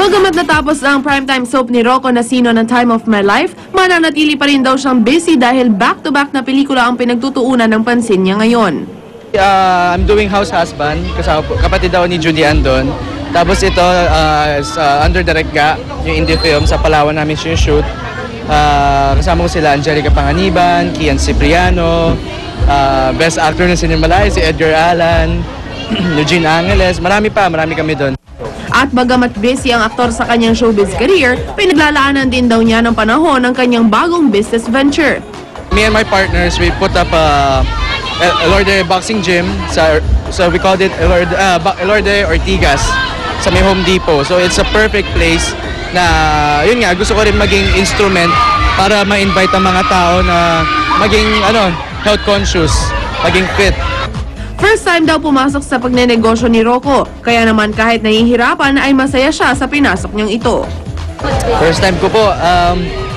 Bagamat natapos ang primetime soap ni Rocco na Sino ng Time of My Life, mananatili pa rin daw siyang busy dahil back-to-back na pelikula ang pinagtutuunan ng pansin niya ngayon. I'm doing House Husband, kasama kapatid daw ni Julian doon. Tapos ito, under direct ga, yung indie film sa Palawan namin shoot. Kasama ko sila Angelica Panganiban, Kian Cipriano, Best Actor na Cinemalay, si Edgar Allan, Eugene Angeles, marami kami doon. At bagamat busy ang aktor sa kanyang showbiz career, pinaglalaanan din daw niya ng panahon ng kanyang bagong business venture. Me and my partners, we put up Elorde Boxing Gym, so we called it Elorde Ortigas sa may Home Depot. So it's a perfect place na, yun nga, gusto ko rin maging instrument para ma-invite ang mga tao na maging health conscious, maging fit. First time daw pumasok sa pagnenegosyo ni Rocco, kaya naman kahit nahihirapan ay masaya siya sa pinasok niyang ito. First time ko po,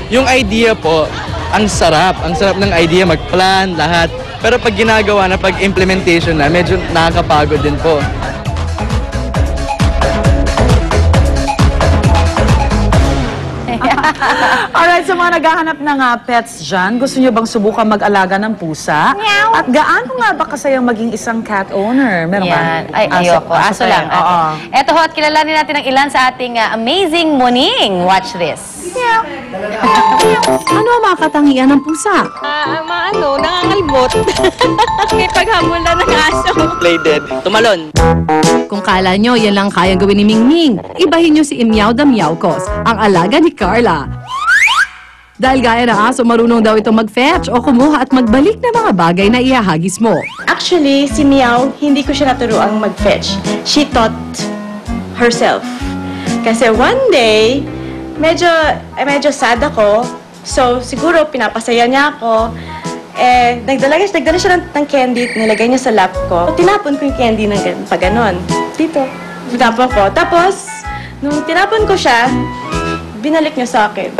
yung idea po, ang sarap ng idea, mag-plan, lahat. Pero pag ginagawa na, pag implementation na, medyo nakakapagod din po. Alright, sa mga naghahanap ng pets dyan, gusto nyo bang subukan mag-alaga ng pusa? Meow. At gaano nga ba kasayang maging isang cat owner? Meron ba? Ay, ayoko. Aso lang. Eto ho, at kilalanin natin ang ilan sa ating amazing morning. Watch this. Ano ang mga katangian ng pusa? Nangangalbot. May paghamol na ng aso. Play dead. Tumalon. Kung kala nyo yan lang kayang gawin ni Mingming, ibahin nyo si Imyaw the Meowcos, ang alaga ni Carla. Dahil gaya ng aso, marunong daw ito mag-fetch o kumuha at magbalik ng mga bagay na ihahagis mo. Actually, si Meow, hindi ko siya naturuang mag-fetch. She taught herself. Kasi one day, medyo sad ako. So, siguro pinapasaya niya ako. Nagdala siya ng candy, nilagay niya sa lap ko. Tinapon ko yung candy ng pag-ganon. Dito. Tinapon ko. Tapos, nung tinapon ko siya, binalik niya sa akin.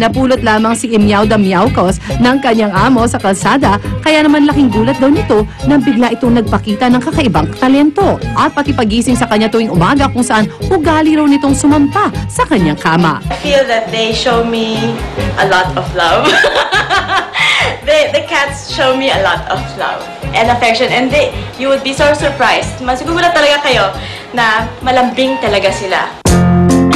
Napulot lamang si Imyaw the Meowcos ng kanyang amo sa kalsada, kaya naman laking gulat daw nito nang bigla itong nagpakita ng kakaibang talento. At pati pagising sa kanya tuwing umaga kung saan ugali raw nitong sumampa sa kanyang kama. I feel that they show me a lot of love. The cats show me a lot of love and affection, and you would be so surprised. Masigulat talaga kayo na malambing talaga sila.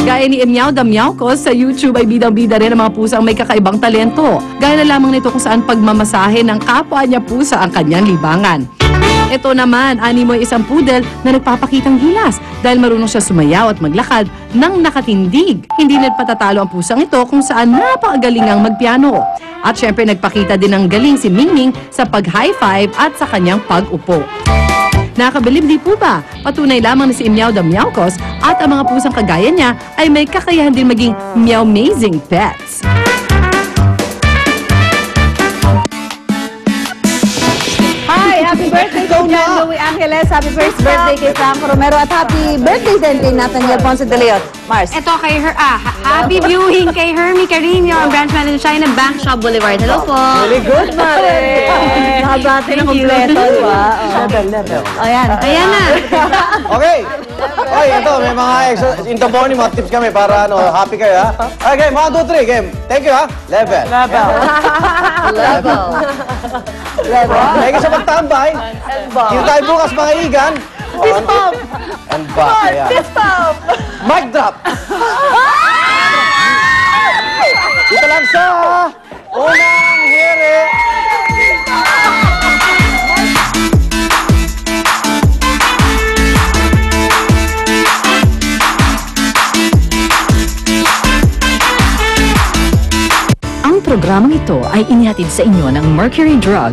Gaya ni Imyaw the Meowcos, sa YouTube ay bidang-bida rin ang mga pusang may kakaibang talento. Gaya na lamang nito kung saan pagmamasahe ng kapwa niya pusa ang kanyang libangan. Ito naman, animo ay isang poodle na nagpapakitang gilas dahil marunong siya sumayaw at maglakad nang nakatindig. Hindi nagpatatalo ang pusang ito kung saan napakagaling ang magpiano. At syempre nagpakita din ng galing si Mingming sa pag-high five at sa kanyang pag-upo. Nakakabilib di po ba? Patunay lamang na si Imyaw the Meowcos at ang mga pusang kagaya niya ay may kakayahan din maging meow-amazing pets. Hi! Happy birthday kay Jan Louie Angeles. Happy first birthday kay Franco Romero. At happy birthday din kay Nathaniel Ponce de Leon. Mars. Ito kay happy viewing kay Hermie Carino, ang branch manager siya ng Bank Shop Boulevard. Hello po. Very good, Mare. Nakabati na kompleto, diba? Level. Ayan. Ayan na. Okay. Oy, ito, may mga extra, in the morning, mga tips kami para happy kayo, ha? Okay, 1, 2, 3, game. Thank you, ha? Level. Level. Thank you sa magtambay. Kita tayo bukas, mga igan. Fist bump. And back, ayan. Fist bump. Mic drop. Dito lang sa unang here. Ang programang ito ay inihatid sa inyo ng Mercury Drug.